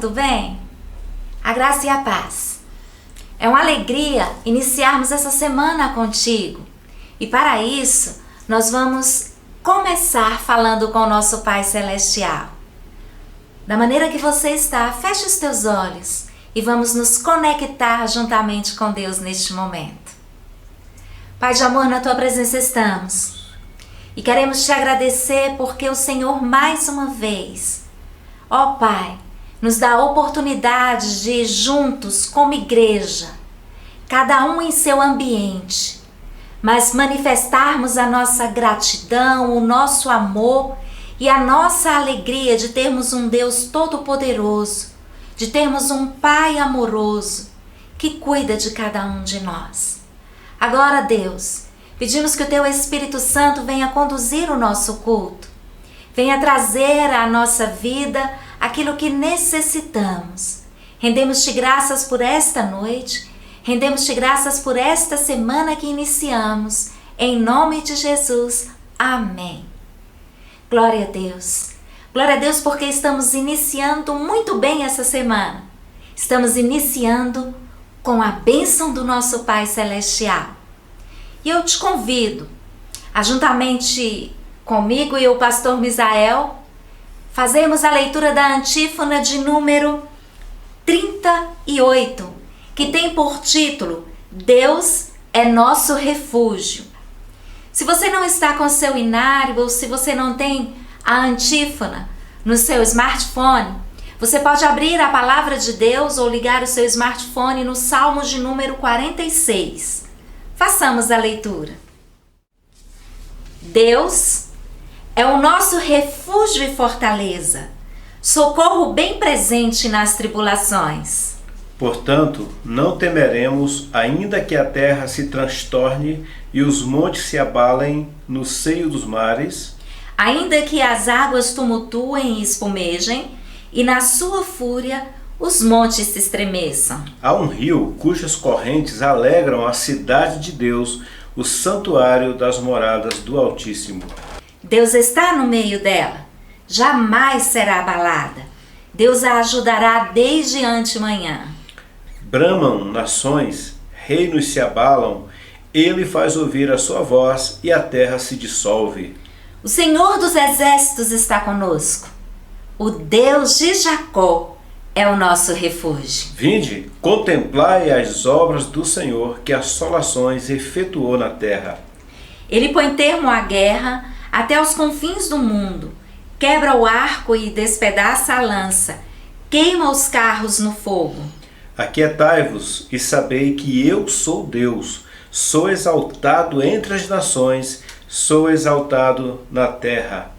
tudo bem? A graça e a paz. É uma alegria iniciarmos essa semana contigo. E para isso, nós vamos começar falando com o nosso Pai Celestial. Da maneira que você está, feche os teus olhos e vamos nos conectar juntamente com Deus neste momento. Pai de amor, na Tua presença estamos. E queremos Te agradecer porque o Senhor mais uma vez, ó Pai, nos dá a oportunidade de juntos, como igreja, cada um em seu ambiente, mas manifestarmos a nossa gratidão, o nosso amor e a nossa alegria de termos um Deus todo-poderoso, de termos um Pai amoroso que cuida de cada um de nós. Agora, Deus, pedimos que o Teu Espírito Santo venha conduzir o nosso culto, venha trazer à nossa vida aquilo que necessitamos. Rendemos-te graças por esta noite, rendemos-te graças por esta semana que iniciamos. Em nome de Jesus, amém. Glória a Deus. Glória a Deus porque estamos iniciando muito bem essa semana. Estamos iniciando com a bênção do nosso Pai Celestial. E eu te convido a, juntamente comigo e o pastor Misael, fazermos a leitura da antífona de número 38, que tem por título Deus é nosso refúgio. Se você não está com seu inário ou se você não tem a antífona no seu smartphone, você pode abrir a palavra de Deus ou ligar o seu smartphone no Salmo de número 46. Façamos a leitura. Deus é o nosso refúgio e fortaleza, socorro bem presente nas tribulações. Portanto, não temeremos, ainda que a terra se transtorne e os montes se abalem no seio dos mares, ainda que as águas tumultuem e espumejem, e na sua fúria os montes se estremeçam. Há um rio cujas correntes alegram a cidade de Deus, o santuário das moradas do Altíssimo. Deus está no meio dela, jamais será abalada. Deus a ajudará desde antemanhã. Bramam nações, reinos se abalam, ele faz ouvir a sua voz e a terra se dissolve. O Senhor dos exércitos está conosco. O Deus de Jacó é o nosso refúgio. Vinde, contemplai as obras do Senhor, que assolações efetuou na terra. Ele põe termo à guerra até os confins do mundo, quebra o arco e despedaça a lança, queima os carros no fogo. Aquietai-vos e sabei que eu sou Deus, sou exaltado entre as nações, sou exaltado na terra.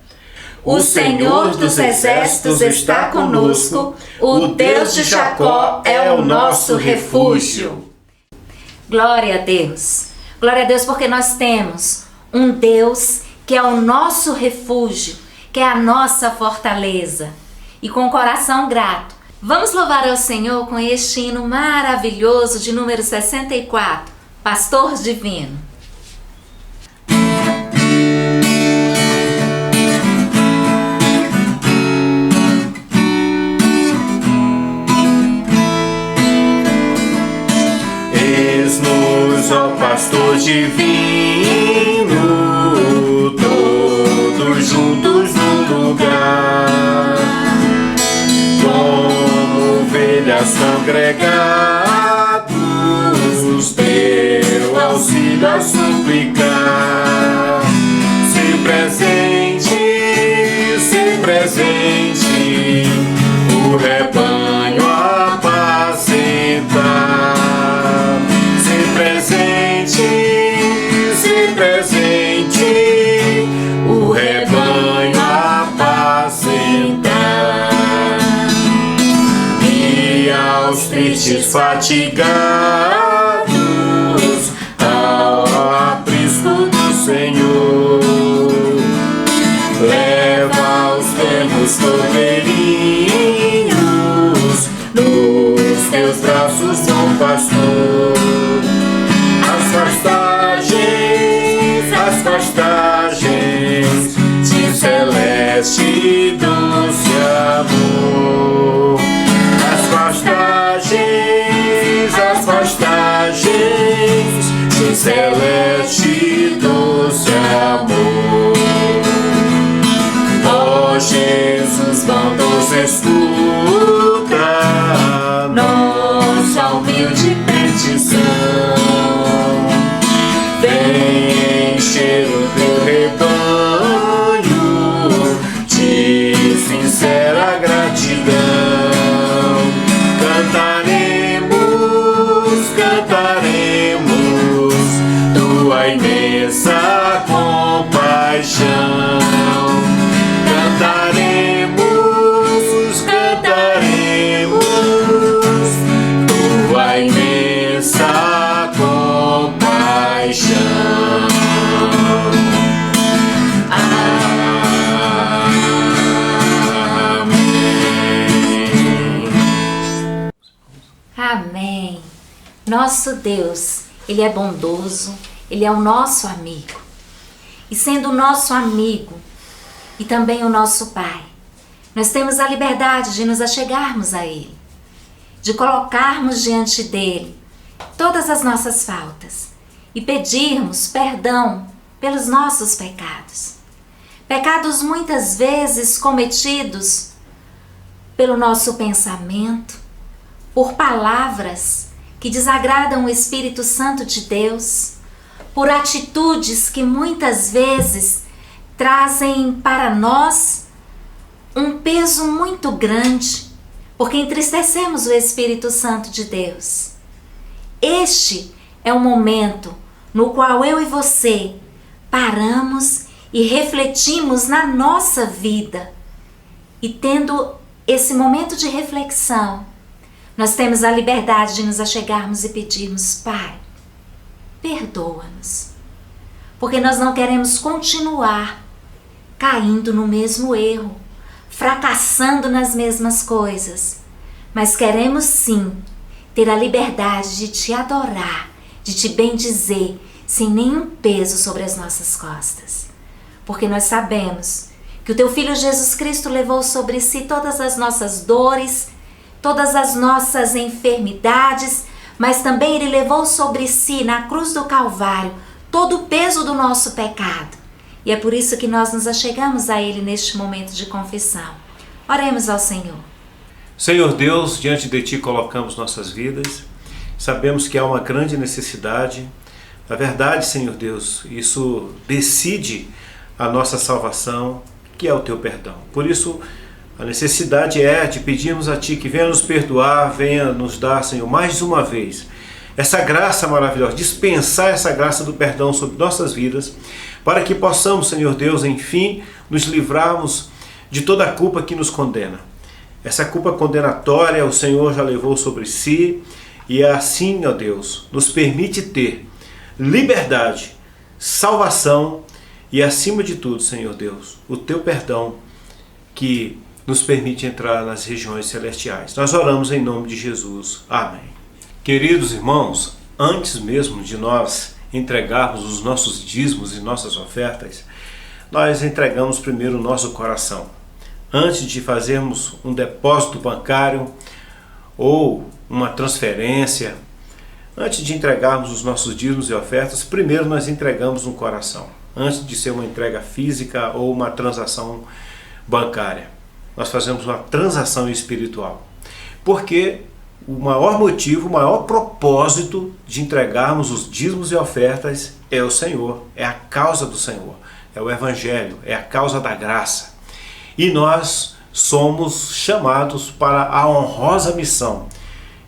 O Senhor dos exércitos está conosco, o Deus de Jacó é o nosso refúgio. Glória a Deus. Glória a Deus porque nós temos um Deus que é o nosso refúgio, que é a nossa fortaleza. E com o coração grato, vamos louvar ao Senhor com este hino maravilhoso de número 64, Pastor Divino. Eis-nos, ó Pastor Divino, todos juntos no lugar, como ovelhas congregados, teu auxílio a suplicar. Se presente, o rebanho apacentar. Se presente, o rebanho apacentar. E aos tristes fatigados, ao aprisco do Senhor, leva os termos cordeirinhos nos teus braços, bom pastor. As pastagens de celeste e doce amor, as pastagens de celeste e doce amor. Ó Jesus, bondoso escuta nossa humilde petição. Vem encher o teu rebanho de sincera gratidão. Cantaremos, cantaremos tua imensa compaixão. Cantaremos, cantaremos tua imensa compaixão. Amém. Nosso Deus, Ele é bondoso, Ele é o nosso amigo. E sendo o nosso amigo e também o nosso Pai, nós temos a liberdade de nos achegarmos a Ele, de colocarmos diante dEle todas as nossas faltas e pedirmos perdão pelos nossos pecados. Pecados muitas vezes cometidos pelo nosso pensamento, por palavras que desagradam o Espírito Santo de Deus, por atitudes que muitas vezes trazem para nós um peso muito grande, porque entristecemos o Espírito Santo de Deus. Este é o momento no qual eu e você paramos e refletimos na nossa vida. E tendo esse momento de reflexão, nós temos a liberdade de nos achegarmos e pedirmos: Pai, perdoa-nos, porque nós não queremos continuar caindo no mesmo erro, fracassando nas mesmas coisas, mas queremos sim ter a liberdade de te adorar, de te bendizer, sem nenhum peso sobre as nossas costas, porque nós sabemos que o teu Filho Jesus Cristo levou sobre si todas as nossas dores, todas as nossas enfermidades, mas também Ele levou sobre si, na cruz do Calvário, todo o peso do nosso pecado. E é por isso que nós nos achegamos a Ele neste momento de confissão. Oremos ao Senhor. Senhor Deus, diante de Ti colocamos nossas vidas. Sabemos que há uma grande necessidade. Na verdade, Senhor Deus, isso decide a nossa salvação, que é o Teu perdão. Por isso, a necessidade é de pedirmos a Ti que venha nos perdoar, venha nos dar, Senhor, mais uma vez, essa graça maravilhosa, dispensar essa graça do perdão sobre nossas vidas, para que possamos, Senhor Deus, enfim, nos livrarmos de toda a culpa que nos condena. Essa culpa condenatória o Senhor já levou sobre si, e assim, ó Deus, nos permite ter liberdade, salvação e, acima de tudo, Senhor Deus, o Teu perdão que nos permite entrar nas regiões celestiais. Nós oramos em nome de Jesus. Amém. Queridos irmãos, antes mesmo de nós entregarmos os nossos dízimos e nossas ofertas, nós entregamos primeiro o nosso coração. Antes de fazermos um depósito bancário ou uma transferência, antes de entregarmos os nossos dízimos e ofertas, primeiro nós entregamos um coração. Antes de ser uma entrega física ou uma transação bancária, nós fazemos uma transação espiritual. Porque o maior motivo, o maior propósito de entregarmos os dízimos e ofertas é o Senhor, é a causa do Senhor, é o Evangelho, é a causa da graça. E nós somos chamados para a honrosa missão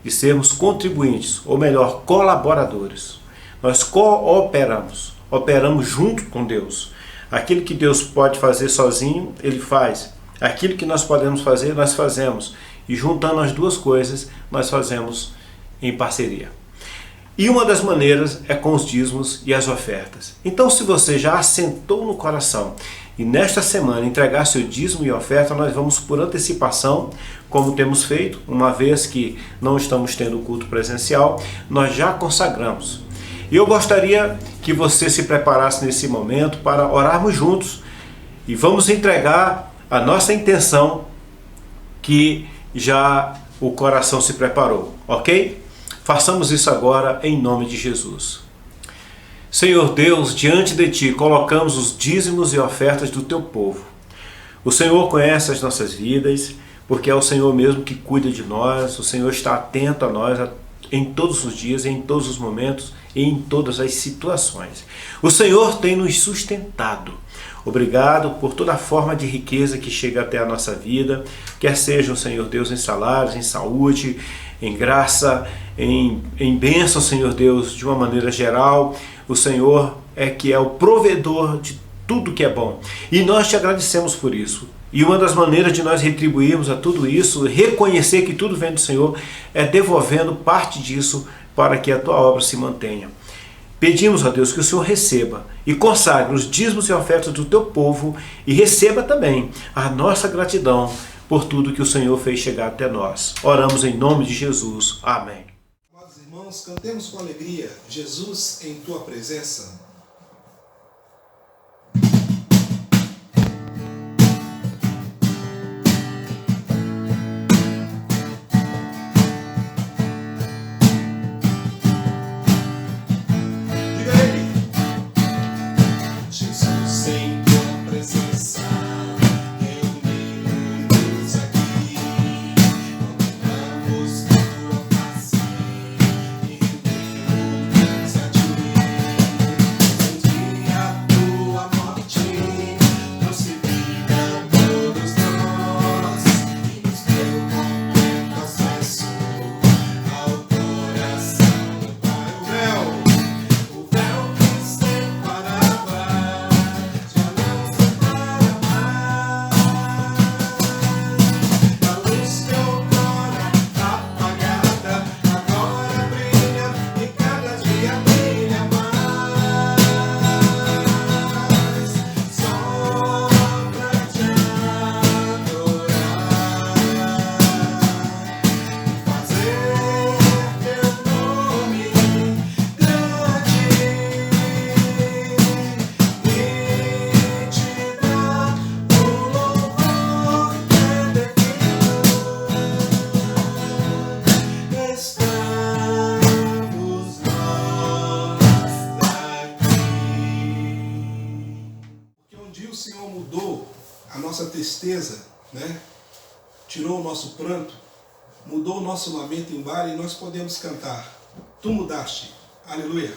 de sermos contribuintes, ou melhor, colaboradores. Nós cooperamos, operamos junto com Deus. Aquilo que Deus pode fazer sozinho, Ele faz. Aquilo que nós podemos fazer, nós fazemos. E juntando as duas coisas, nós fazemos em parceria. E uma das maneiras é com os dízimos e as ofertas. Então, se você já assentou no coração e nesta semana entregar seu dízimo e oferta, nós vamos por antecipação, como temos feito, uma vez que não estamos tendo culto presencial, nós já consagramos. E eu gostaria que você se preparasse nesse momento para orarmos juntos e vamos entregar a nossa intenção que já o coração se preparou, ok? Façamos isso agora em nome de Jesus. Senhor Deus, diante de Ti colocamos os dízimos e ofertas do Teu povo. O Senhor conhece as nossas vidas, porque é o Senhor mesmo que cuida de nós, o Senhor está atento a nós em todos os dias, em todos os momentos e em todas as situações. O Senhor tem nos sustentado. Obrigado por toda a forma de riqueza que chega até a nossa vida, quer sejam, Senhor Deus, em salários, em saúde, em graça, em bênção, Senhor Deus, de uma maneira geral. O Senhor é o provedor de tudo que é bom. E nós te agradecemos por isso. E uma das maneiras de nós retribuirmos a tudo isso, reconhecer que tudo vem do Senhor, é devolvendo parte disso para que a tua obra se mantenha. Pedimos a Deus que o Senhor receba e consagre os dízimos e ofertas do teu povo e receba também a nossa gratidão por tudo que o Senhor fez chegar até nós. Oramos em nome de Jesus. Amém. Amados irmãos, cantemos com alegria, Jesus em tua presença. Tristeza, né? Tirou o nosso pranto, mudou o nosso lamento embora e nós podemos cantar. Tu mudaste. Aleluia.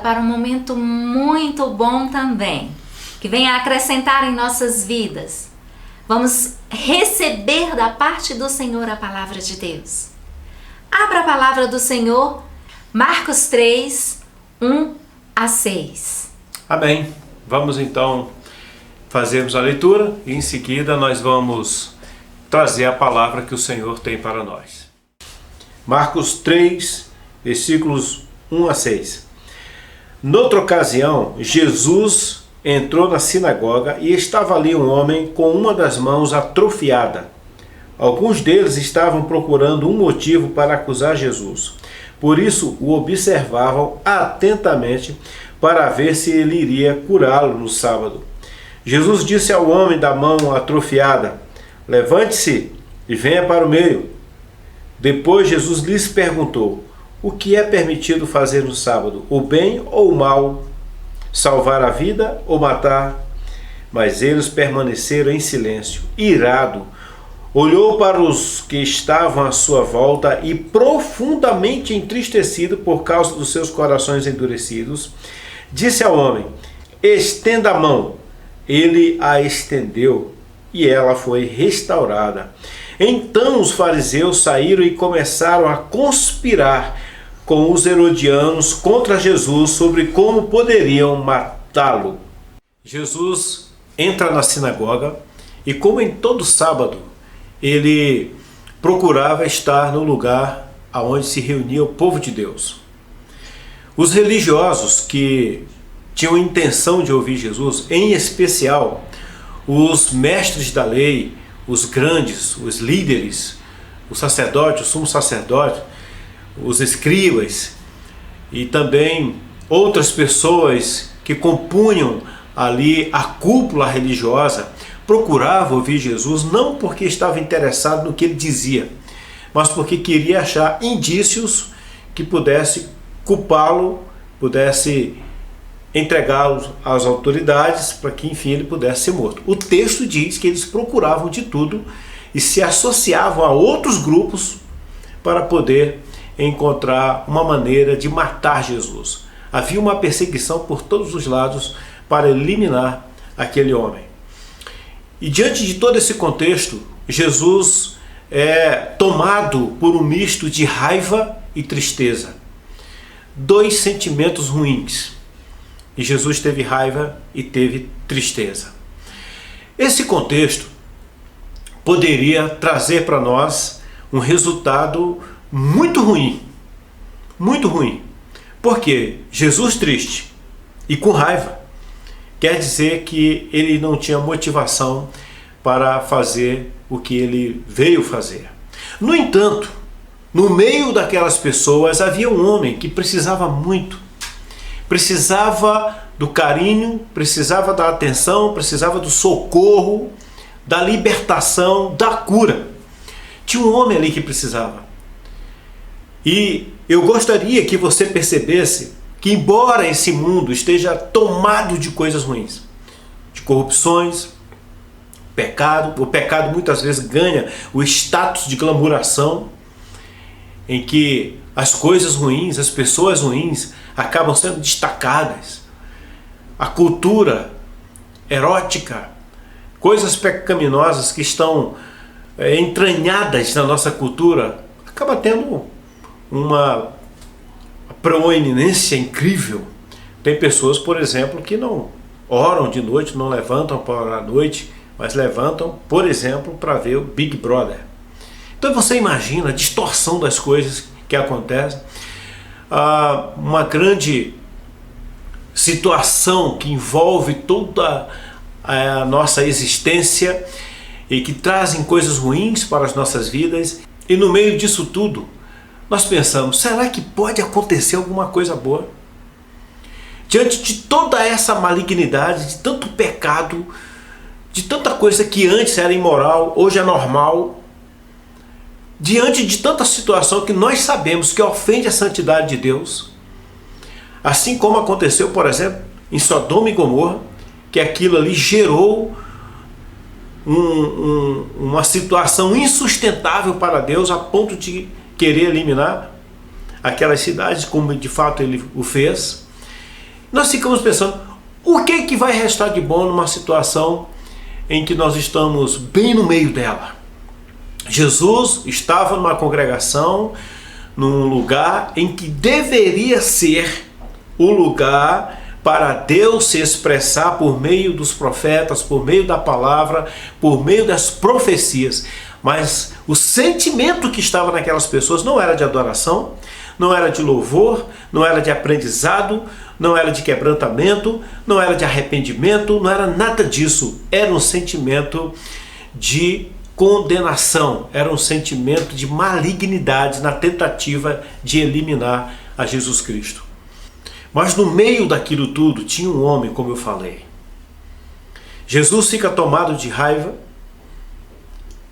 para um momento muito bom também, que venha acrescentar em nossas vidas. Vamos receber da parte do Senhor a palavra de Deus. Abra a palavra do Senhor, Marcos 3, 1 a 6. Amém. Vamos então fazermos a leitura e em seguida nós vamos trazer a palavra que o Senhor tem para nós. Marcos 3, versículos 1 a 6. Noutra ocasião, Jesus entrou na sinagoga e estava ali um homem com uma das mãos atrofiada. Alguns deles estavam procurando um motivo para acusar Jesus. Por isso o observavam atentamente para ver se ele iria curá-lo no sábado. Jesus disse ao homem da mão atrofiada: levante-se e venha para o meio. Depois Jesus lhes perguntou: o que é permitido fazer no sábado, o bem ou o mal, salvar a vida ou matar? Mas eles permaneceram em silêncio. Irado, olhou para os que estavam à sua volta e, profundamente entristecido por causa dos seus corações endurecidos, disse ao homem: estenda a mão. Ele a estendeu e ela foi restaurada. Então os fariseus saíram e começaram a conspirar com os herodianos contra Jesus sobre como poderiam matá-lo. Jesus entra na sinagoga e, como em todo sábado, ele procurava estar no lugar onde se reunia o povo de Deus. Os religiosos que tinham intenção de ouvir Jesus, em especial os mestres da lei, os grandes, os líderes, o sacerdote, o sumo sacerdote, os escribas e também outras pessoas que compunham ali a cúpula religiosa, procuravam ouvir Jesus não porque estava interessado no que ele dizia, mas porque queria achar indícios que pudesse culpá-lo, pudesse entregá-lo às autoridades para que enfim ele pudesse ser morto. O texto diz que eles procuravam de tudo e se associavam a outros grupos para poder encontrar uma maneira de matar Jesus. Havia uma perseguição por todos os lados para eliminar aquele homem. E diante de todo esse contexto, Jesus é tomado por um misto de raiva e tristeza. Dois sentimentos ruins. E Jesus teve raiva e teve tristeza. Esse contexto poderia trazer para nós um resultado muito ruim. Muito ruim. Porque Jesus triste e com raiva quer dizer que ele não tinha motivação para fazer o que ele veio fazer. No entanto, no meio daquelas pessoas havia um homem que precisava muito. Precisava do carinho, precisava da atenção, precisava do socorro, da libertação, da cura. Tinha um homem ali que precisava. E eu gostaria que você percebesse que, embora esse mundo esteja tomado de coisas ruins, de corrupções, pecado, o pecado muitas vezes ganha o status de glamouração, em que as coisas ruins, as pessoas ruins acabam sendo destacadas. A cultura erótica, coisas pecaminosas que estão entranhadas na nossa cultura, acaba tendo uma proeminência incrível. Tem pessoas, por exemplo, que não oram de noite, não levantam para orar à noite, mas levantam, por exemplo, para ver o Big Brother. Então você imagina a distorção das coisas que acontecem, uma grande situação que envolve toda a nossa existência e que trazem coisas ruins para as nossas vidas, e no meio disso tudo nós pensamos: será que pode acontecer alguma coisa boa? Diante de toda essa malignidade, de tanto pecado, de tanta coisa que antes era imoral, hoje é normal, diante de tanta situação que nós sabemos que ofende a santidade de Deus, assim como aconteceu, por exemplo, em Sodoma e Gomorra, que aquilo ali gerou uma situação insustentável para Deus, a ponto de querer eliminar aquelas cidades, como de fato ele o fez. nós ficamos pensando, o que vai restar de bom numa situação em que nós estamos bem no meio dela? Jesus estava numa congregação, num lugar em que deveria ser o lugar para Deus se expressar por meio dos profetas, por meio da palavra, por meio das profecias. Mas o sentimento que estava naquelas pessoas não era de adoração, não era de louvor, não era de aprendizado, não era de quebrantamento, não era de arrependimento, não era nada disso. Era um sentimento de condenação, era um sentimento de malignidade na tentativa de eliminar a Jesus Cristo. Mas no meio daquilo tudo tinha um homem, como eu falei. Jesus fica tomado de raiva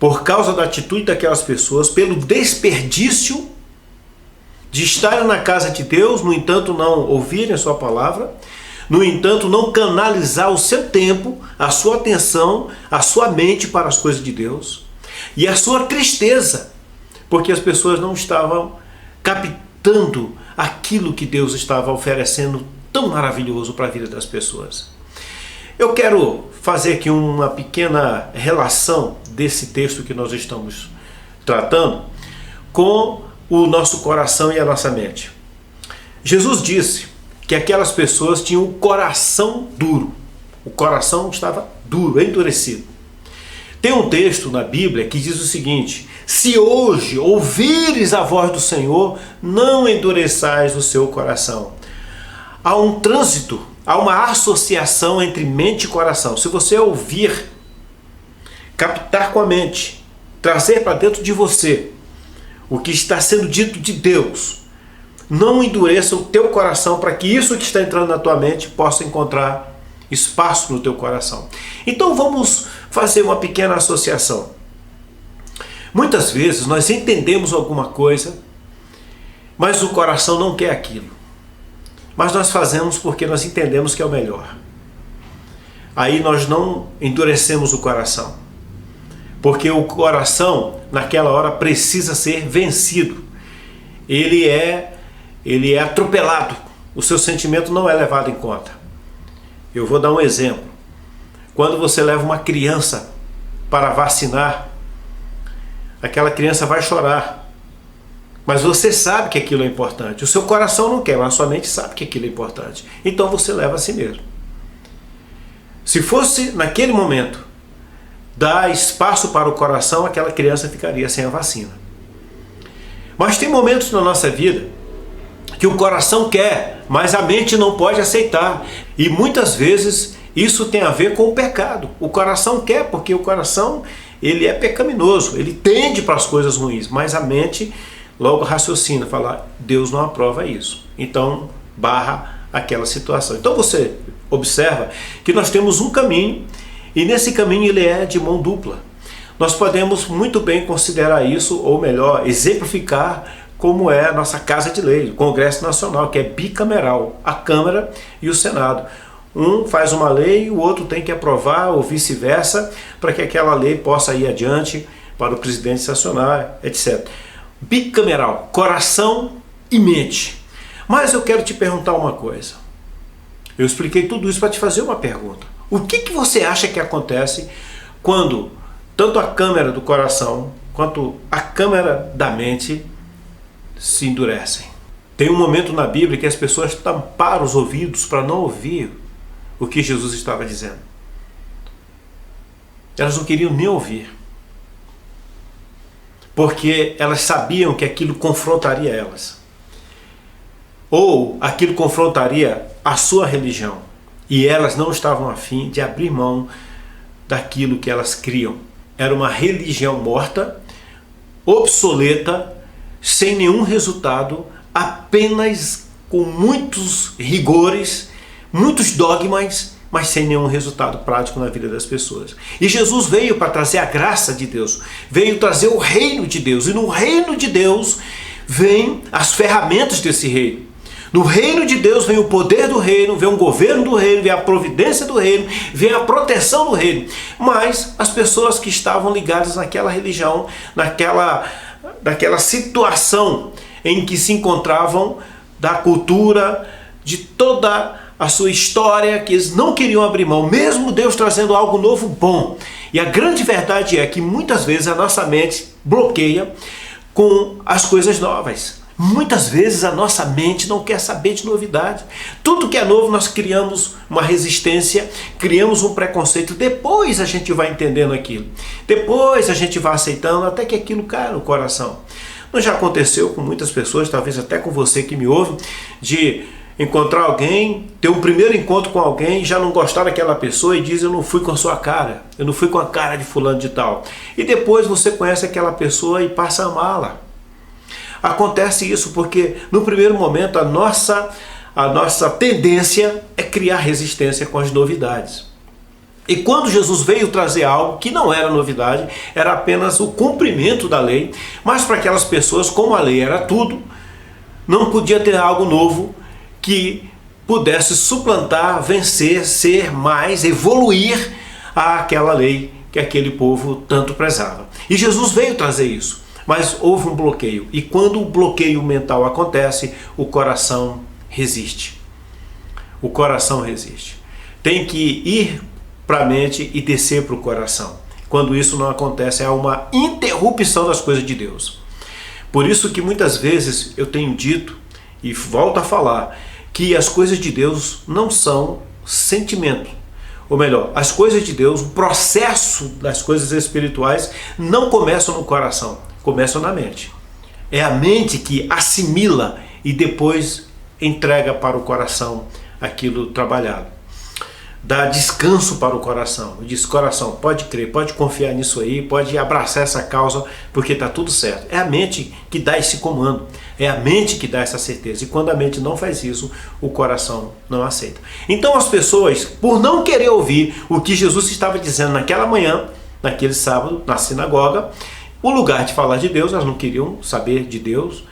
por causa da atitude daquelas pessoas, pelo desperdício de estarem na casa de Deus, no entanto não ouvirem a sua palavra, no entanto não canalizar o seu tempo, a sua atenção, a sua mente para as coisas de Deus, e a sua tristeza, porque as pessoas não estavam captando aquilo que Deus estava oferecendo tão maravilhoso para a vida das pessoas. Eu quero fazer aqui uma pequena relação desse texto que nós estamos tratando com o nosso coração e a nossa mente. Jesus disse que aquelas pessoas tinham o coração duro. O coração estava duro, endurecido. Tem um texto na Bíblia que diz o seguinte: se hoje ouvires a voz do Senhor, não endureçais o seu coração. Há um trânsito, há uma associação entre mente e coração. Se você ouvir, captar com a mente, trazer para dentro de você o que está sendo dito de Deus, não endureça o teu coração para que isso que está entrando na tua mente possa encontrar espaço no teu coração. Então vamos fazer uma pequena associação. Muitas vezes nós entendemos alguma coisa, mas o coração não quer aquilo. Mas nós fazemos porque nós entendemos que é o melhor. Aí nós não endurecemos o coração. Porque o coração, naquela hora, precisa ser vencido. Ele é atropelado. O seu sentimento não é levado em conta. Eu vou dar um exemplo. Quando você leva uma criança para vacinar, aquela criança vai chorar. Mas você sabe que aquilo é importante. O seu coração não quer, mas a sua mente sabe que aquilo é importante. Então você leva a si mesmo. Se fosse naquele momento dar espaço para o coração, aquela criança ficaria sem a vacina. Mas tem momentos na nossa vida que o coração quer, mas a mente não pode aceitar. E muitas vezes isso tem a ver com o pecado. O coração quer, porque o coração ele é pecaminoso, ele tende para as coisas ruins, mas a mente logo raciocina, fala, Deus não aprova isso. Então barra aquela situação. Então você observa que nós temos um caminho, e nesse caminho ele é de mão dupla. Nós podemos muito bem considerar isso, ou melhor, exemplificar como é a nossa Casa de Lei, o Congresso Nacional, que é bicameral, a Câmara e o Senado. Um faz uma lei, o outro tem que aprovar, ou vice-versa, para que aquela lei possa ir adiante para o presidente sancionar, etc. Bicameral, coração e mente. Mas eu quero te perguntar uma coisa. Eu expliquei tudo isso para te fazer uma pergunta. O que você acha que acontece quando tanto a câmara do coração quanto a câmara da mente se endurecem? Tem um momento na Bíblia que as pessoas tamparam os ouvidos para não ouvir o que Jesus estava dizendo. Elas não queriam nem ouvir, porque elas sabiam que aquilo confrontaria elas, ou aquilo confrontaria a sua religião, e elas não estavam a fim de abrir mão daquilo que elas criam. Era uma religião morta, obsoleta, sem nenhum resultado, apenas com muitos rigores, muitos dogmas, mas sem nenhum resultado prático na vida das pessoas. E Jesus veio para trazer a graça de Deus, veio trazer o reino de Deus, e no reino de Deus vem as ferramentas desse reino. No reino de Deus vem o poder do reino, vem o governo do reino, vem a providência do reino, vem a proteção do reino. Mas as pessoas que estavam ligadas naquela religião, naquela situação em que se encontravam, da cultura, de toda a sua história, que eles não queriam abrir mão, mesmo Deus trazendo algo novo bom. E a grande verdade é que muitas vezes a nossa mente bloqueia com as coisas novas. Muitas vezes a nossa mente não quer saber de novidade. Tudo que é novo nós criamos uma resistência, criamos um preconceito. Depois a gente vai entendendo aquilo. Depois a gente vai aceitando até que aquilo caia no coração. Não já aconteceu com muitas pessoas, talvez até com você que me ouve, de encontrar alguém, ter um primeiro encontro com alguém, já não gostar daquela pessoa e diz: eu não fui com a sua cara, eu não fui com a cara de fulano de tal. E depois você conhece aquela pessoa e passa a amá-la. Acontece isso porque no primeiro momento a nossa tendência é criar resistência com as novidades. E quando Jesus veio trazer algo que não era novidade, era apenas o cumprimento da lei, mas para aquelas pessoas, como a lei era tudo, não podia ter algo novo que pudesse suplantar, vencer, ser mais, evoluir àquela lei que aquele povo tanto prezava. E Jesus veio trazer isso, mas houve um bloqueio. E quando o bloqueio mental acontece, o coração resiste. O coração resiste. Tem que ir para a mente e descer para o coração. Quando isso não acontece, é uma interrupção das coisas de Deus. Por isso que muitas vezes eu tenho dito, e volto a falar, que as coisas de Deus não são sentimento. Ou melhor, as coisas de Deus, o processo das coisas espirituais não começam no coração, começam na mente. É a mente que assimila e depois entrega para o coração aquilo trabalhado. Dá descanso para o coração. Diz: coração, pode crer, pode confiar nisso aí, pode abraçar essa causa, porque está tudo certo. É a mente que dá esse comando, é a mente que dá essa certeza. E quando a mente não faz isso, o coração não aceita. Então as pessoas, por não querer ouvir o que Jesus estava dizendo naquela manhã, naquele sábado, na sinagoga, o lugar de falar de Deus, elas não queriam saber de Deus.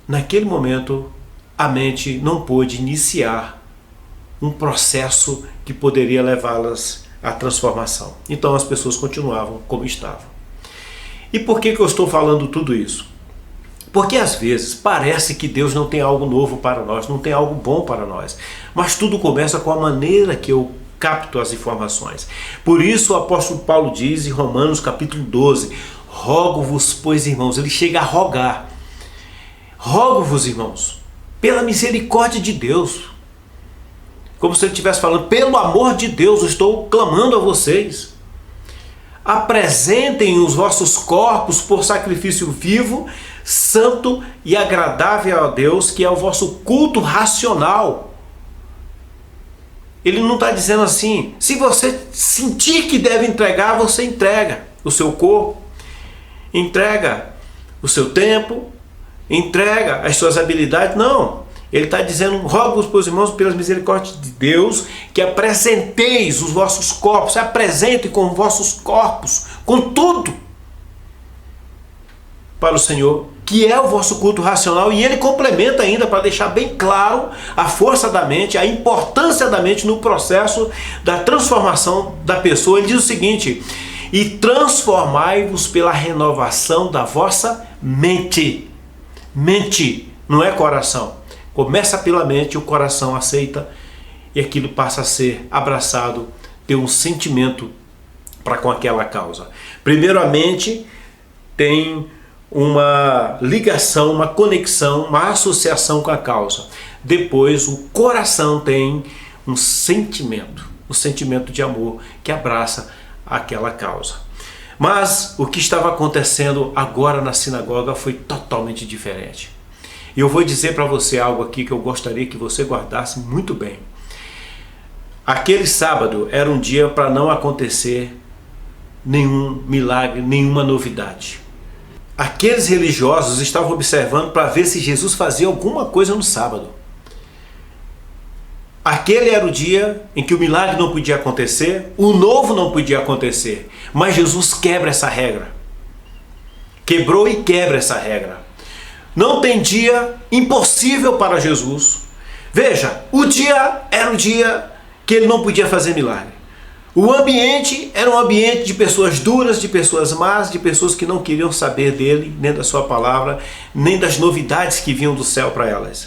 Naquele momento, a mente não pôde iniciar um processo que poderia levá-las à transformação. Então as pessoas continuavam como estavam. E por que eu estou falando tudo isso? Porque às vezes parece que Deus não tem algo novo para nós, não tem algo bom para nós. Mas tudo começa com a maneira que eu capto as informações. Por isso o apóstolo Paulo diz em Romanos capítulo 12: rogo-vos, pois, irmãos, ele chega a rogar. Rogo-vos, irmãos, pela misericórdia de Deus. Como se ele estivesse falando: pelo amor de Deus, eu estou clamando a vocês. Apresentem os vossos corpos por sacrifício vivo, santo e agradável a Deus, que é o vosso culto racional. Ele não está dizendo assim: se você sentir que deve entregar, você entrega o seu corpo, entrega o seu tempo, entrega as suas habilidades. Não. Ele está dizendo: rogo-vos, pois, irmãos, pelas misericórdias de Deus, que apresenteis os vossos corpos, se apresentem com os vossos corpos, com tudo, para o Senhor, que é o vosso culto racional. E ele complementa ainda para deixar bem claro a força da mente, a importância da mente no processo da transformação da pessoa. Ele diz o seguinte: e transformai-vos pela renovação da vossa mente. Mente, não é coração. Começa pela mente, o coração aceita e aquilo passa a ser abraçado, ter um sentimento para com aquela causa. Primeiro, a mente tem uma ligação, uma conexão, uma associação com a causa. Depois, o coração tem um sentimento de amor que abraça aquela causa. Mas o que estava acontecendo agora na sinagoga foi totalmente diferente. E eu vou dizer para você algo aqui que eu gostaria que você guardasse muito bem. Aquele sábado era um dia para não acontecer nenhum milagre, nenhuma novidade. Aqueles religiosos estavam observando para ver se Jesus fazia alguma coisa no sábado. Aquele era o dia em que o milagre não podia acontecer, o novo não podia acontecer. Mas Jesus quebra essa regra. Quebrou e quebra essa regra. Não tem dia impossível para Jesus. Veja, o dia era o dia que ele não podia fazer milagre. O ambiente era um ambiente de pessoas duras, de pessoas más, de pessoas que não queriam saber dele, nem da sua palavra, nem das novidades que vinham do céu para elas.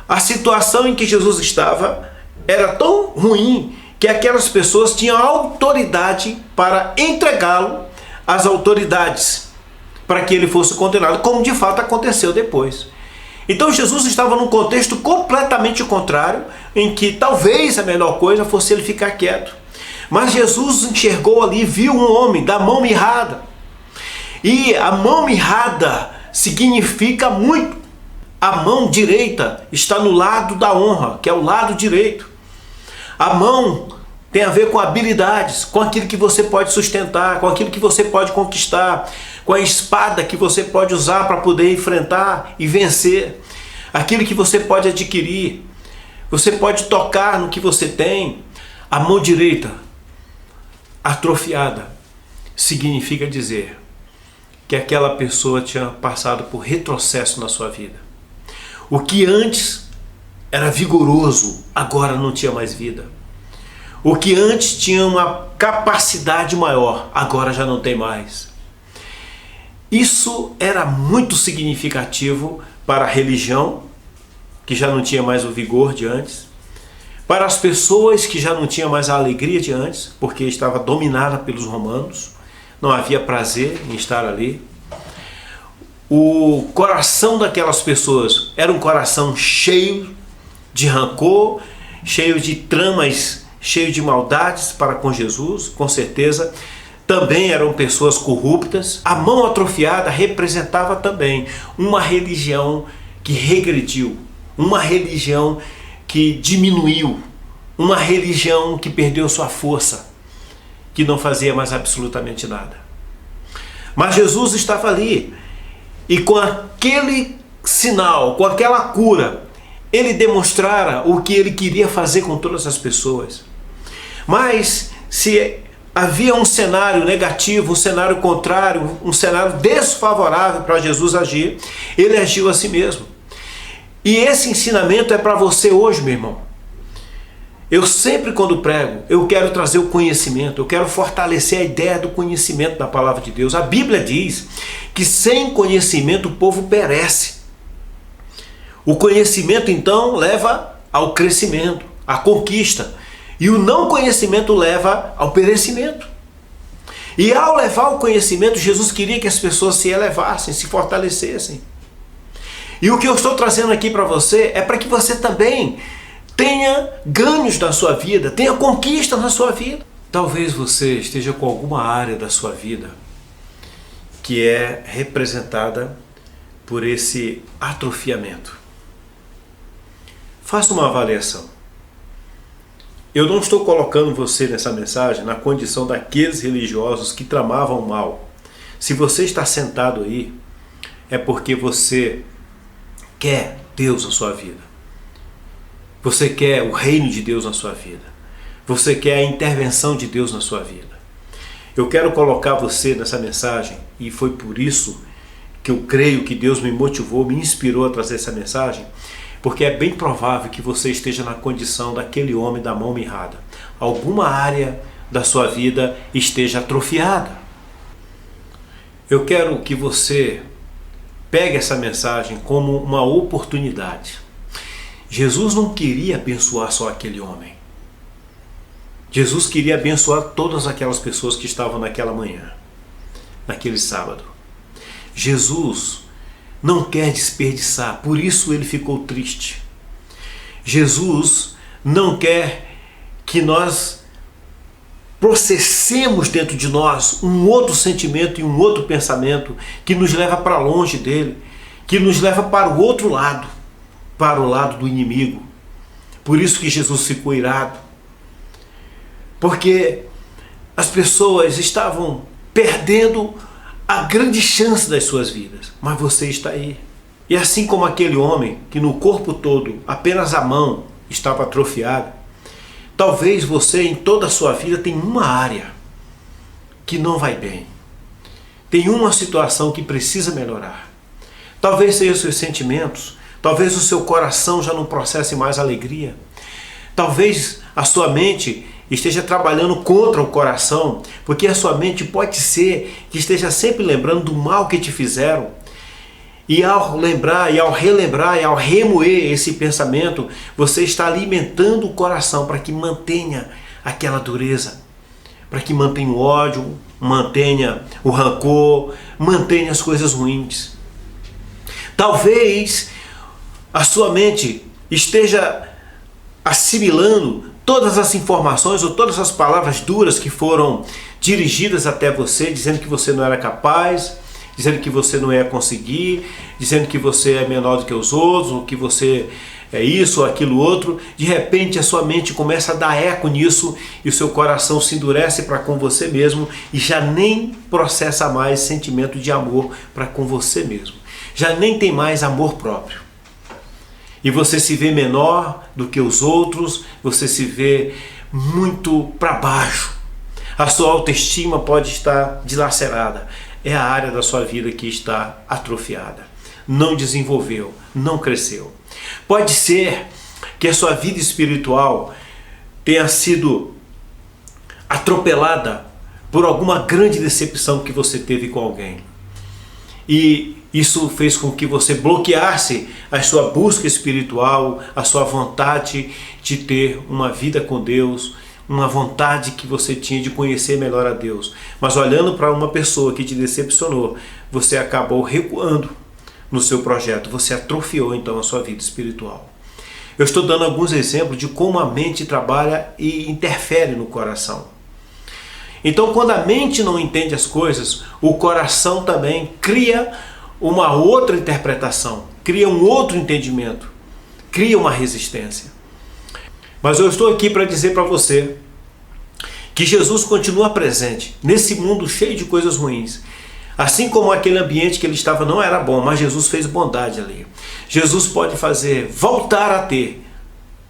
A situação em que Jesus estava era tão ruim que aquelas pessoas tinham autoridade para entregá-lo às autoridades, para que ele fosse condenado, como de fato aconteceu depois. Então Jesus estava num contexto completamente contrário, em que talvez a melhor coisa fosse ele ficar quieto. Mas Jesus enxergou ali, viu um homem da mão mirrada. E a mão mirrada significa muito. A mão direita está no lado da honra, que é o lado direito. A mão tem a ver com habilidades, com aquilo que você pode sustentar, com aquilo que você pode conquistar, com a espada que você pode usar para poder enfrentar e vencer, aquilo que você pode adquirir. Você pode tocar no que você tem. A mão direita atrofiada significa dizer que aquela pessoa tinha passado por retrocesso na sua vida. O que antes era vigoroso, agora não tinha mais vida. O que antes tinha uma capacidade maior, agora já não tem mais. Isso era muito significativo para a religião, que já não tinha mais o vigor de antes, para as pessoas que já não tinham mais a alegria de antes, porque estava dominada pelos romanos, não havia prazer em estar ali. O coração daquelas pessoas era um coração cheio de rancor, cheio de tramas, cheio de maldades para com Jesus, com certeza. Também eram pessoas corruptas. A mão atrofiada representava também uma religião que regrediu, uma religião que diminuiu, uma religião que perdeu sua força, que não fazia mais absolutamente nada. Mas Jesus estava ali, e com aquele sinal, com aquela cura, ele demonstrara o que ele queria fazer com todas as pessoas. Mas se havia um cenário negativo, um cenário contrário, um cenário desfavorável para Jesus agir, ele agiu a si mesmo. E esse ensinamento é para você hoje, meu irmão. Eu sempre, quando prego, eu quero trazer o conhecimento, eu quero fortalecer a ideia do conhecimento da palavra de Deus. A Bíblia diz que sem conhecimento o povo perece. O conhecimento, então, leva ao crescimento, à conquista. E o não conhecimento leva ao perecimento. E ao levar o conhecimento, Jesus queria que as pessoas se elevassem, se fortalecessem. E o que eu estou trazendo aqui para você é para que você também tenha ganhos na sua vida, tenha conquista na sua vida. Talvez você esteja com alguma área da sua vida que é representada por esse atrofiamento. Faça uma avaliação. Eu não estou colocando você nessa mensagem na condição daqueles religiosos que tramavam o mal. Se você está sentado aí, é porque você quer Deus na sua vida. Você quer o reino de Deus na sua vida. Você quer a intervenção de Deus na sua vida. Eu quero colocar você nessa mensagem, e foi por isso que eu creio que Deus me motivou, me inspirou a trazer essa mensagem, porque é bem provável que você esteja na condição daquele homem da mão mirrada. Alguma área da sua vida esteja atrofiada. Eu quero que você pegue essa mensagem como uma oportunidade. Jesus não queria abençoar só aquele homem. Jesus queria abençoar todas aquelas pessoas que estavam naquela manhã, naquele sábado. Jesus não quer desperdiçar, por isso ele ficou triste. Jesus não quer que nós processemos dentro de nós um outro sentimento e um outro pensamento que nos leva para longe dele, que nos leva para o outro lado, para o lado do inimigo. Por isso que Jesus ficou irado, porque as pessoas estavam perdendo a grande chance das suas vidas, mas você está aí. E assim como aquele homem que no corpo todo apenas a mão estava atrofiada, talvez você em toda a sua vida tenha uma área que não vai bem, tem uma situação que precisa melhorar. Talvez sejam os seus sentimentos, talvez o seu coração já não processe mais alegria, talvez a sua mente esteja trabalhando contra o coração, porque a sua mente pode ser que esteja sempre lembrando do mal que te fizeram. E ao lembrar, e ao relembrar, e ao remoer esse pensamento, você está alimentando o coração para que mantenha aquela dureza, para que mantenha o ódio, mantenha o rancor, mantenha as coisas ruins. Talvez a sua mente esteja assimilando todas as informações ou todas as palavras duras que foram dirigidas até você, dizendo que você não era capaz, dizendo que você não ia conseguir, dizendo que você é menor do que os outros, ou que você é isso ou aquilo outro. De repente a sua mente começa a dar eco nisso e o seu coração se endurece para com você mesmo e já nem processa mais sentimento de amor para com você mesmo. Já nem tem mais amor próprio. E você se vê menor do que os outros, você se vê muito para baixo. A sua autoestima pode estar dilacerada. É a área da sua vida que está atrofiada. Não desenvolveu, não cresceu. Pode ser que a sua vida espiritual tenha sido atropelada por alguma grande decepção que você teve com alguém. E isso fez com que você bloqueasse a sua busca espiritual, a sua vontade de ter uma vida com Deus, uma vontade que você tinha de conhecer melhor a Deus. Mas olhando para uma pessoa que te decepcionou, você acabou recuando no seu projeto, você atrofiou então a sua vida espiritual. Eu estou dando alguns exemplos de como a mente trabalha e interfere no coração. Então, quando a mente não entende as coisas, o coração também cria uma outra interpretação, cria um outro entendimento, cria uma resistência. Mas eu estou aqui para dizer para você que Jesus continua presente nesse mundo cheio de coisas ruins. Assim como aquele ambiente que ele estava não era bom, mas Jesus fez bondade ali. Jesus pode fazer voltar a ter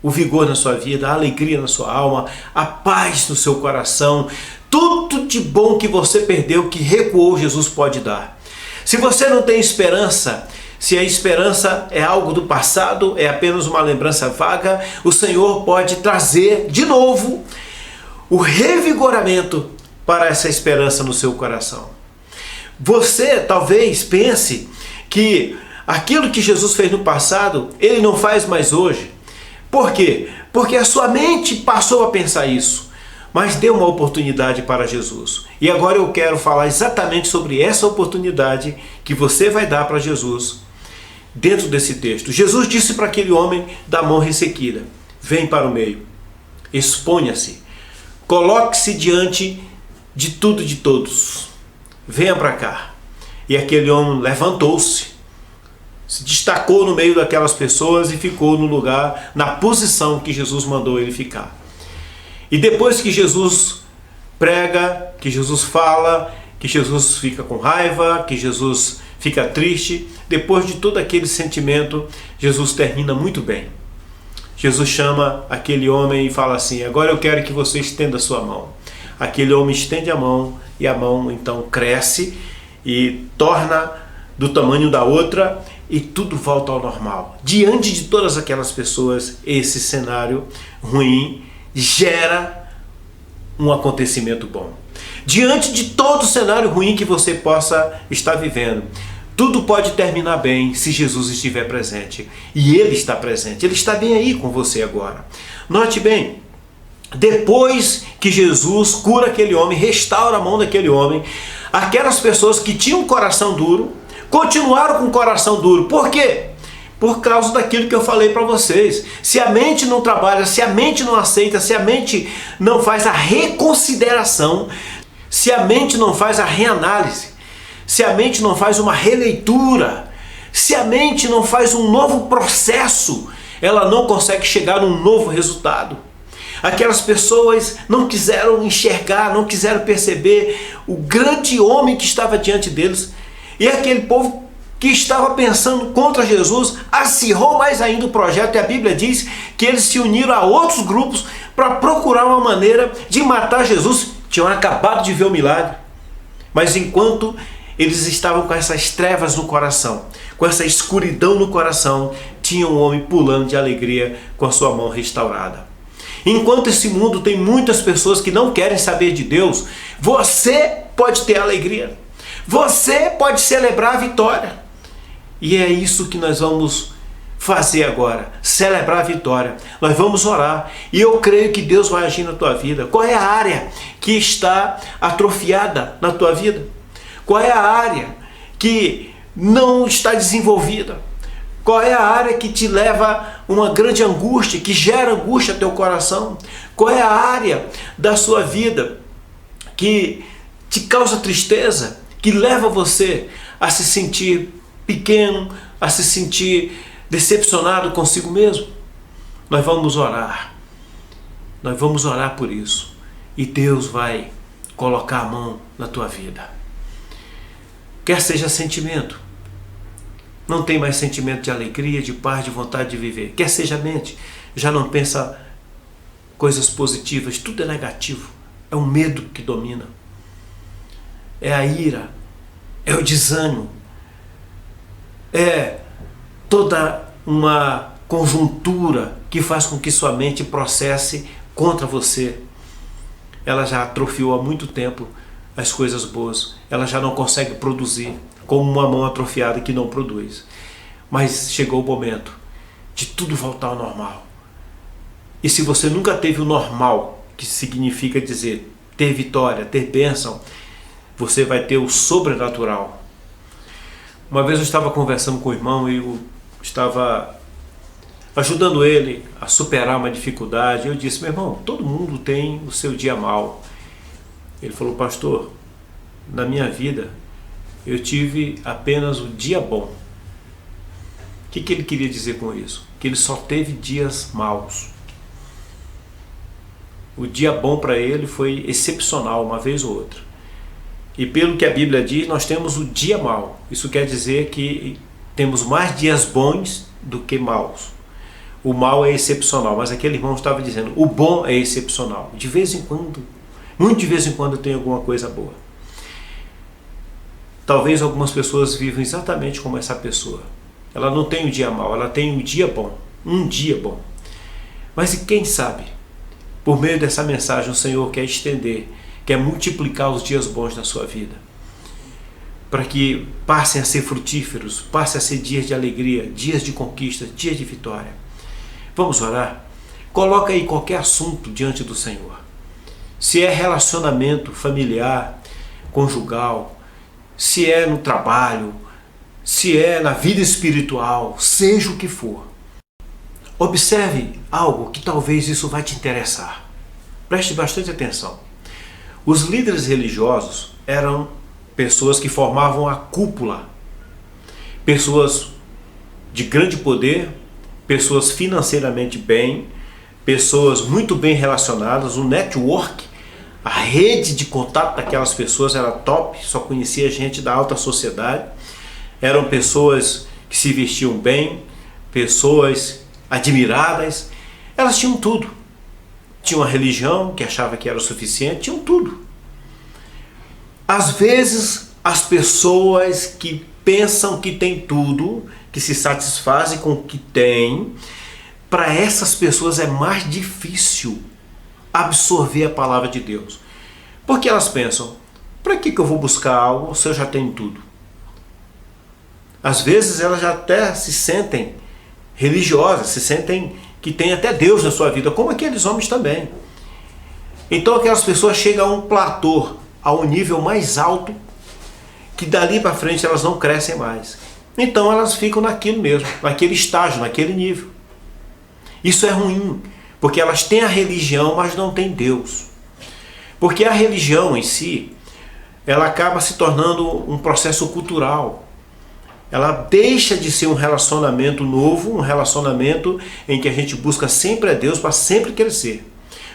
o vigor na sua vida, a alegria na sua alma, a paz no seu coração. Tudo de bom que você perdeu, que recuou, Jesus pode dar. Se você não tem esperança, se a esperança é algo do passado, é apenas uma lembrança vaga, o Senhor pode trazer de novo o revigoramento para essa esperança no seu coração. Você talvez pense que aquilo que Jesus fez no passado, Ele não faz mais hoje. Por quê? Porque a sua mente passou a pensar isso. Mas dê uma oportunidade para Jesus. E agora eu quero falar exatamente sobre essa oportunidade que você vai dar para Jesus dentro desse texto. Jesus disse para aquele homem da mão ressequida: vem para o meio, exponha-se, coloque-se diante de tudo e de todos, venha para cá. E aquele homem levantou-se, se destacou no meio daquelas pessoas e ficou no lugar, na posição que Jesus mandou ele ficar. E depois que Jesus prega, que Jesus fala, que Jesus fica com raiva, que Jesus fica triste, depois de todo aquele sentimento, Jesus termina muito bem. Jesus chama aquele homem e fala assim: agora eu quero que você estenda a sua mão. Aquele homem estende a mão e a mão então cresce e torna do tamanho da outra e tudo volta ao normal. Diante de todas aquelas pessoas, esse cenário ruim gera um acontecimento bom. Diante de todo o cenário ruim que você possa estar vivendo, tudo pode terminar bem se Jesus estiver presente. E Ele está presente, Ele está bem aí com você agora. Note bem, depois que Jesus cura aquele homem, restaura a mão daquele homem, aquelas pessoas que tinham um coração duro, continuaram com o coração duro. Por quê? Por causa daquilo que eu falei para vocês. Se a mente não trabalha, se a mente não aceita, se a mente não faz a reconsideração, se a mente não faz a reanálise, se a mente não faz uma releitura, se a mente não faz um novo processo, ela não consegue chegar num novo resultado. Aquelas pessoas não quiseram enxergar, não quiseram perceber o grande homem que estava diante deles. E aquele povo que estava pensando contra Jesus acirrou mais ainda o projeto, e a Bíblia diz que eles se uniram a outros grupos para procurar uma maneira de matar Jesus. Tinham acabado de ver o milagre, mas enquanto eles estavam com essas trevas no coração, com essa escuridão no coração, tinha um homem pulando de alegria com a sua mão restaurada. Enquanto esse mundo tem muitas pessoas que não querem saber de Deus, você pode ter alegria, você pode celebrar a vitória. E é isso que nós vamos fazer agora, celebrar a vitória. Nós vamos orar e eu creio que Deus vai agir na tua vida. Qual é a área que está atrofiada na tua vida? Qual é a área que não está desenvolvida? Qual é a área que te leva a uma grande angústia, que gera angústia ao teu coração? Qual é a área da sua vida que te causa tristeza, que leva você a se sentir pequeno, a se sentir decepcionado consigo mesmo? Nós vamos orar. Nós vamos orar por isso. E Deus vai colocar a mão na tua vida. Quer seja sentimento, não tem mais sentimento de alegria, de paz, de vontade de viver. Quer seja mente, já não pensa coisas positivas, tudo é negativo. É o medo que domina. É a ira, é o desânimo, é toda uma conjuntura que faz com que sua mente processe contra você. Ela já atrofiou há muito tempo as coisas boas, ela já não consegue produzir, como uma mão atrofiada que não produz. Mas chegou o momento de tudo voltar ao normal. E se você nunca teve o normal, que significa dizer ter vitória, ter bênção, você vai ter o sobrenatural. Uma vez eu estava conversando com o irmão e eu estava ajudando ele a superar uma dificuldade. Eu disse: meu irmão, todo mundo tem o seu dia mau. Ele falou: pastor, na minha vida eu tive apenas o dia bom. O que ele queria dizer com isso? Que ele só teve dias maus. O dia bom para ele foi excepcional, uma vez ou outra. E pelo que a Bíblia diz, nós temos o dia mau. Isso quer dizer que temos mais dias bons do que maus. O mal é excepcional, mas aquele irmão estava dizendo, o bom é excepcional. De vez em quando, muito de vez em quando tem alguma coisa boa. Talvez algumas pessoas vivam exatamente como essa pessoa. Ela não tem um dia mau, ela tem um dia bom. Um dia bom. Mas e quem sabe, por meio dessa mensagem, o Senhor quer estender, quer multiplicar os dias bons na sua vida, para que passem a ser frutíferos, passem a ser dias de alegria, dias de conquista, dias de vitória. Vamos orar? Coloca aí qualquer assunto diante do Senhor. Se é relacionamento familiar, conjugal, se é no trabalho, se é na vida espiritual, seja o que for. Observe algo que talvez isso vai te interessar. Preste bastante atenção. Os líderes religiosos eram pessoas que formavam a cúpula, pessoas de grande poder, pessoas financeiramente bem, pessoas muito bem relacionadas, o network, a rede de contato daquelas pessoas era top, só conhecia gente da alta sociedade, eram pessoas que se vestiam bem, pessoas admiradas, elas tinham tudo. Tinham uma religião que achava que era o suficiente, tinham tudo. Às vezes, as pessoas que pensam que têm tudo, que se satisfazem com o que têm, para essas pessoas é mais difícil absorver a palavra de Deus. Porque elas pensam, para que eu vou buscar algo se eu já tenho tudo? Às vezes elas já até se sentem religiosas, se sentem que tem até Deus na sua vida, como aqueles homens também. Então aquelas pessoas chegam a um platô, a um nível mais alto, que dali para frente elas não crescem mais. Então elas ficam naquilo mesmo, naquele estágio, naquele nível. Isso é ruim, porque elas têm a religião, mas não têm Deus. Porque a religião em si, ela acaba se tornando um processo cultural. Ela deixa de ser um relacionamento novo, um relacionamento em que a gente busca sempre a Deus para sempre crescer.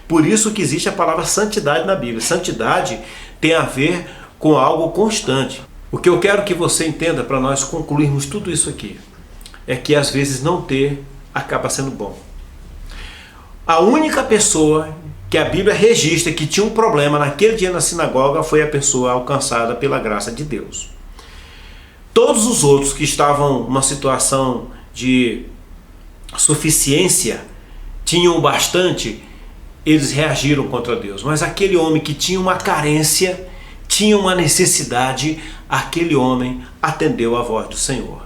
Por isso que existe a palavra santidade na Bíblia. Santidade tem a ver com algo constante. O que eu quero que você entenda para nós concluirmos tudo isso aqui é que às vezes não ter acaba sendo bom. A única pessoa que a Bíblia registra que tinha um problema naquele dia na sinagoga foi a pessoa alcançada pela graça de Deus. Todos os outros que estavam numa situação de suficiência, tinham o bastante, eles reagiram contra Deus. Mas aquele homem que tinha uma carência, tinha uma necessidade, aquele homem atendeu a voz do Senhor.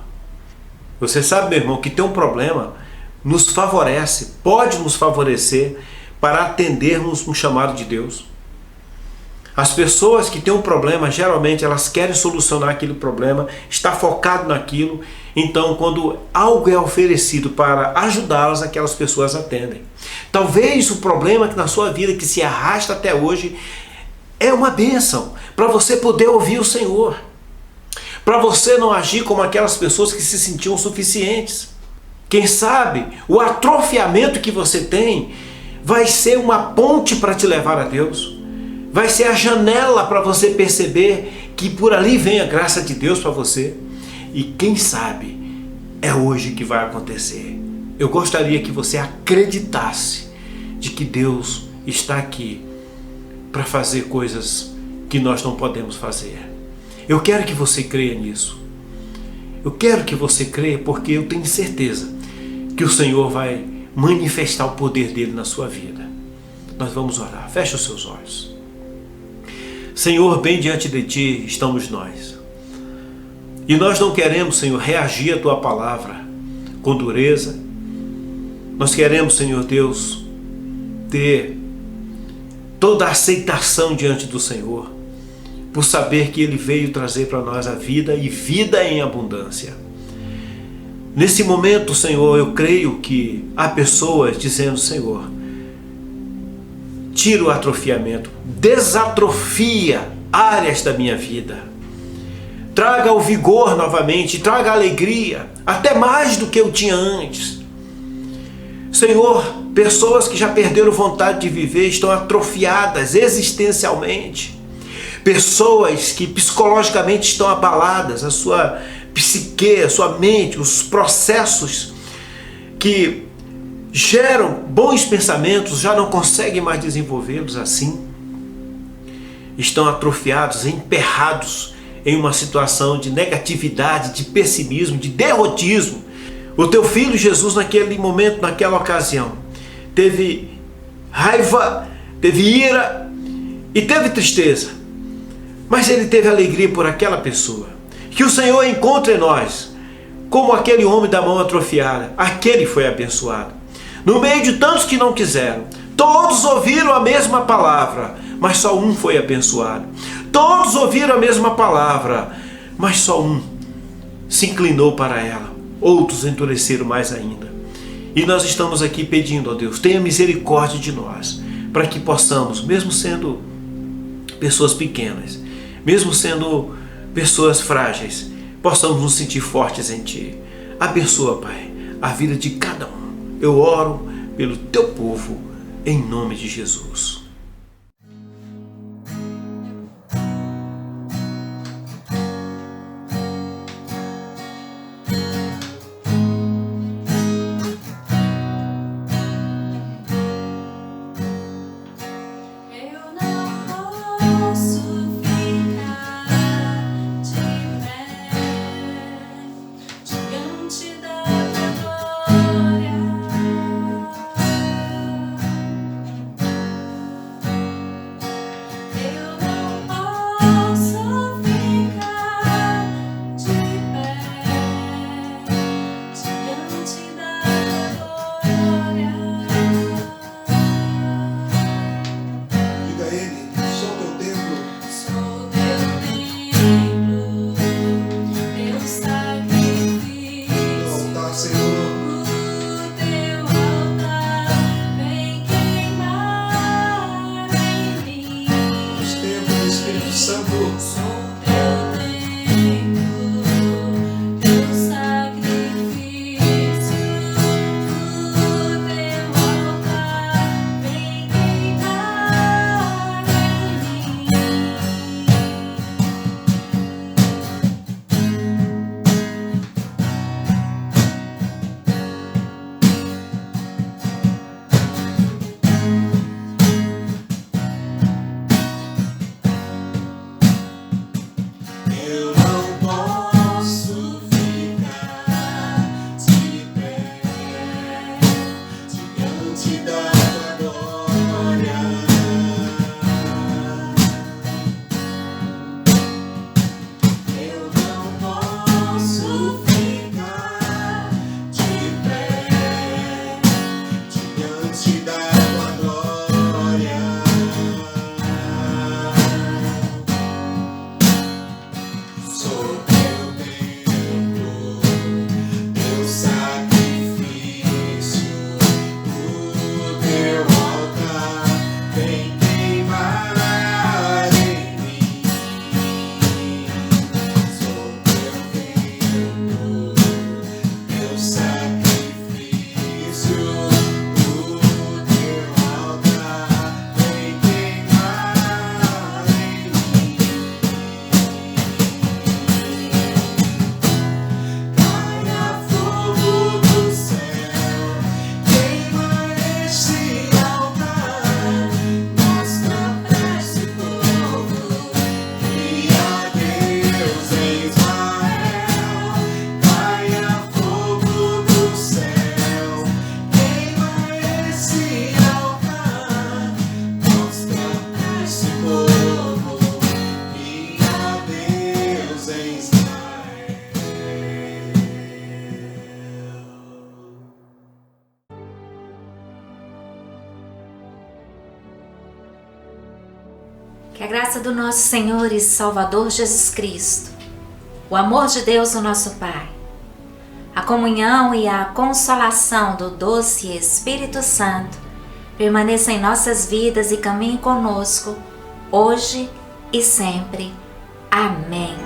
Você sabe, meu irmão, que ter um problema nos favorece, pode nos favorecer para atendermos um chamado de Deus. As pessoas que têm um problema, geralmente elas querem solucionar aquele problema, está focado naquilo. Então, quando algo é oferecido para ajudá-las, aquelas pessoas atendem. Talvez o problema que na sua vida, que se arrasta até hoje, é uma bênção para você poder ouvir o Senhor. Para você não agir como aquelas pessoas que se sentiam suficientes. Quem sabe o atrofiamento que você tem vai ser uma ponte para te levar a Deus. Vai ser a janela para você perceber que por ali vem a graça de Deus para você. E quem sabe é hoje que vai acontecer. Eu gostaria que você acreditasse de que Deus está aqui para fazer coisas que nós não podemos fazer. Eu quero que você creia nisso. Eu quero que você creia porque eu tenho certeza que o Senhor vai manifestar o poder dele na sua vida. Nós vamos orar. Feche os seus olhos. Senhor, bem diante de Ti estamos nós. E nós não queremos, Senhor, reagir à Tua palavra com dureza. Nós queremos, Senhor Deus, ter toda a aceitação diante do Senhor, por saber que Ele veio trazer para nós a vida e vida em abundância. Nesse momento, Senhor, eu creio que há pessoas dizendo: Senhor, tira o atrofiamento, desatrofia áreas da minha vida, traga o vigor novamente, traga a alegria, até mais do que eu tinha antes. Senhor, pessoas que já perderam vontade de viver estão atrofiadas existencialmente, pessoas que psicologicamente estão abaladas, a sua psique, a sua mente, os processos que geram bons pensamentos, já não conseguem mais desenvolvê-los assim. Estão atrofiados, emperrados em uma situação de negatividade, de pessimismo, de derrotismo. O teu filho Jesus, naquele momento, naquela ocasião, teve raiva, teve ira e teve tristeza. Mas ele teve alegria por aquela pessoa. Que o Senhor encontre em nós, como aquele homem da mão atrofiada. Aquele foi abençoado. No meio de tantos que não quiseram, todos ouviram a mesma palavra, mas só um foi abençoado. Todos ouviram a mesma palavra, mas só um se inclinou para ela. Outros endureceram mais ainda. E nós estamos aqui pedindo, ó Deus, tenha misericórdia de nós, para que possamos, mesmo sendo pessoas pequenas, mesmo sendo pessoas frágeis, possamos nos sentir fortes em Ti. Abençoa, Pai, a vida de cada um. Eu oro pelo Teu povo, em nome de Jesus. a graça do nosso Senhor e Salvador Jesus Cristo, o amor de Deus, o nosso Pai, a comunhão e a consolação do doce Espírito Santo permaneça em nossas vidas e caminhe conosco, hoje e sempre. Amém.